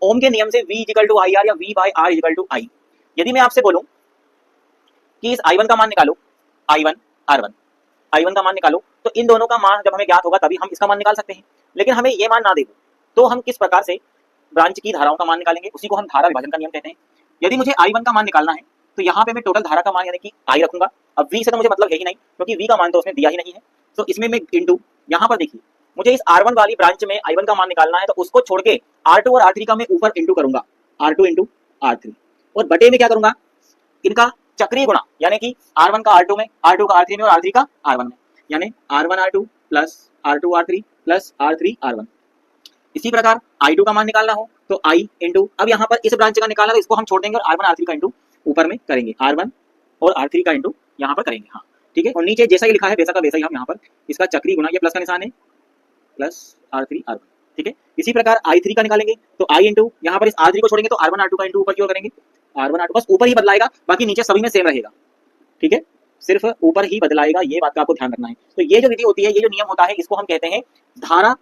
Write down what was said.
ओम के नियम से V equal to I R या V by R equal to I. यदि मैं आपसे बोलूं कि इस I1 का मान निकालो, I1 R1, I1 का मान निकालो, तो इन दोनों का मान जब हमें ज्ञात होगा तभी हम इसका मान निकाल सकते हैं। लेकिन हमें ये मान ना दे तो हम किस प्रकार से ब्रांच की धाराओं का मान निकालेंगे? उसी को हम धारा विभाजन का नियम कहते हैं। यदि मुझे I1 का मान निकालना है तो यहाँ पे मैं टोटल धारा का मान यानी कि I रखूंगा। अब V से तो मुझे मतलब है ही नहीं, क्योंकि V का मान तो उसने दिया ही नहीं है। तो इसमें मैं इंटू, यहाँ पर देखिए मुझे इस R1 वाली ब्रांच में I1 का मान निकालना है, तो उसको छोड़ के R2 और R3 का मैं ऊपर इंटू करूंगा, R2 इंटू R3, और बटे में क्या करूंगा, इनका चक्रीय गुणा, यानी कि R1 का R2 में, R2 का R3 में और R3 का R1 में, यानी R1 R2 plus R2 R3 plus R3 R1। इसी प्रकार I2 का मान निकालना हो तो I इंटू, अब यहाँ पर इस ब्रांच का निकालना तो इसको हम छोड़ देंगे और R1 R3 का इंटू ऊपर में करेंगे, R1 और R3 का इंटू यहाँ पर करेंगे। हाँ ठीक है, और नीचे जैसा ही लिखा है वैसा का वैसा ही हम यहाँ पर इसका चक्रीय गुणा, ये प्लस का निशान है, प्लस R3 R1। ठीक है, इसी प्रकार I3 का निकालेंगे तो I इंटू, यहाँ पर इस R3 को छोड़ेंगे तो R1 R2 का इंटू ऊपर की ओर करेंगे, R1 R2, बस ऊपर ही बदलाएगा, बाकी नीचे सभी में सेम रहेगा। ठीक है, सिर्फ ऊपर ही बदलाएगा, ये बात का आपको ध्यान रखना है। तो ये जो विधि होती है, ये जो नियम होता है, इसको हम कहते हैं धारा